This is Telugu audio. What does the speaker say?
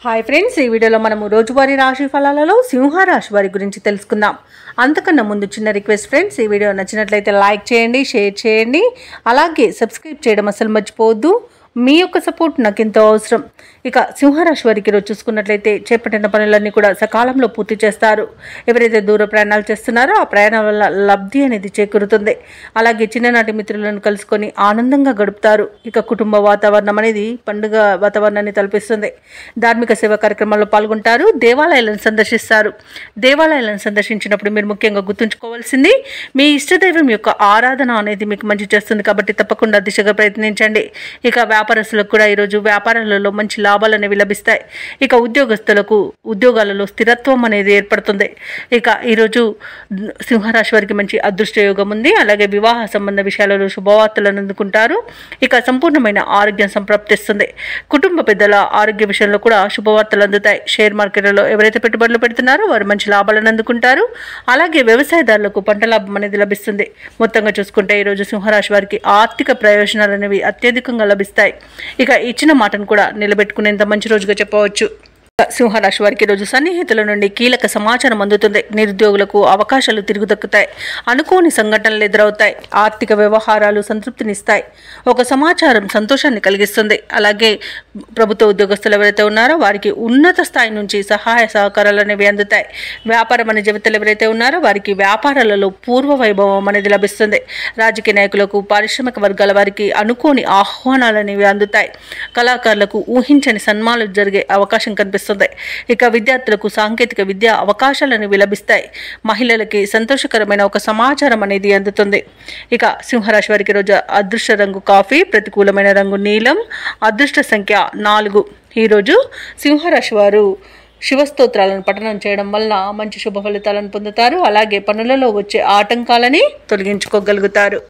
హాయ్ ఫ్రెండ్స్, ఈ వీడియోలో మనము రోజువారీ రాశి ఫలాలలో సింహ రాశి వారి గురించి తెలుసుకుందాం. అంతకన్నా ముందు చిన్న రిక్వెస్ట్ ఫ్రెండ్స్, ఈ వీడియో నచ్చినట్లయితే లైక్ చేయండి, షేర్ చేయండి, అలాగే సబ్స్క్రైబ్ చేయడం అసలు మర్చిపోవద్దు. మీ యొక్క సపోర్ట్ నాకు ఎంతో అవసరం. ఇక సింహరాశి వారికి ఈరోజు చూసుకున్నట్లయితే చేపట్టిన పనులన్నీ కూడా సకాలంలో పూర్తి చేస్తారు. ఎవరైతే దూర ప్రయాణాలు చేస్తున్నారో ఆ ప్రయాణాల వల్ల లబ్ధి అనేది చేకూరుతుంది. అలాగే చిన్ననాటి మిత్రులను కలుసుకొని ఆనందంగా గడుపుతారు. ఇక కుటుంబ వాతావరణం అనేది పండుగ వాతావరణాన్ని తలపిస్తుంది. ధార్మిక సేవా కార్యక్రమాల్లో పాల్గొంటారు. దేవాలయాలను సందర్శిస్తారు. దేవాలయాలను సందర్శించినప్పుడు మీరు ముఖ్యంగా గుర్తుంచుకోవాల్సింది మీ ఇష్టదైవం యొక్క ఆరాధన అనేది మీకు మంచి చేస్తుంది. కాబట్టి తప్పకుండా దిశగా ప్రయత్నించండి. ఇక వ్యాపారస్తులకు కూడా ఈరోజు వ్యాపారాలలో మంచి లాభాలు అనేవి లభిస్తాయి. ఇక ఉద్యోగస్తులకు ఉద్యోగాలలో స్థిరత్వం అనేది ఏర్పడుతుంది. ఇక ఈరోజు సింహరాశి వారికి మంచి అదృష్ట యోగం ఉంది. అలాగే వివాహ సంబంధ విషయాలలో శుభవార్తలను అందుకుంటారు. ఇక సంపూర్ణమైన ఆరోగ్యం సంప్రాప్తిస్తుంది. కుటుంబ పెద్దల ఆరోగ్య విషయంలో కూడా శుభవార్తలు అందుతాయి. షేర్ మార్కెట్లలో ఎవరైతే పెట్టుబడులు పెడుతున్నారో వారు మంచి లాభాలను అందుకుంటారు. అలాగే వ్యవసాయదారులకు పంట లాభం అనేది లభిస్తుంది. మొత్తంగా చూసుకుంటే ఈరోజు సింహరాశి వారికి ఆర్థిక ప్రయోజనాలు అనేవి అత్యధికంగా లభిస్తాయి. ఇక ఇచ్చిన మాటను కూడా నిలబెట్టుకునేంత మంచి రోజుగా చెప్పవచ్చు. సింహరాశి వారికి రోజు సన్నిహితుల నుండి కీలక సమాచారం అందుతుంది. నిరుద్యోగులకు అవకాశాలు తిరుగు దక్కుతాయి. అనుకోని సంఘటనలు ఎదురవుతాయి. ఆర్థిక వ్యవహారాలు సంతృప్తినిస్తాయి. ఒక సమాచారం సంతోషాన్ని కలిగిస్తుంది. అలాగే ప్రభుత్వ ఉద్యోగస్తులు ఎవరైతే ఉన్నారో వారికి ఉన్నత స్థాయి నుంచి సహాయ సహకారాలు అనేవి అందుతాయి. వ్యాపారం అనే జీవితాలు ఎవరైతే ఉన్నారో వారికి వ్యాపారాలలో పూర్వ వైభవం అనేది లభిస్తుంది. రాజకీయ నాయకులకు, పారిశ్రామిక వర్గాల వారికి అనుకోని ఆహ్వానాలు అనేవి అందుతాయి. కళాకారులకు ఊహించని సన్మానాలు జరిగే అవకాశం కనిపిస్తుంది. ఇక విద్యార్థులకు సాంకేతిక విద్యా అవకాశాలు అనేవి లభిస్తాయి. మహిళలకి సంతోషకరమైన ఒక సమాచారం అనేది అందుతుంది. ఇక సింహరాశి వారికి రోజు అదృష్ట రంగు కాఫీ, ప్రతికూలమైన రంగు నీలం, అదృష్ట సంఖ్య 4. ఈరోజు సింహరాశి వారు శివస్తోత్రాలను పఠనం చేయడం వల్ల మంచి శుభ ఫలితాలను పొందుతారు. అలాగే పనులలో వచ్చే ఆటంకాలని తొలగించుకోగలుగుతారు.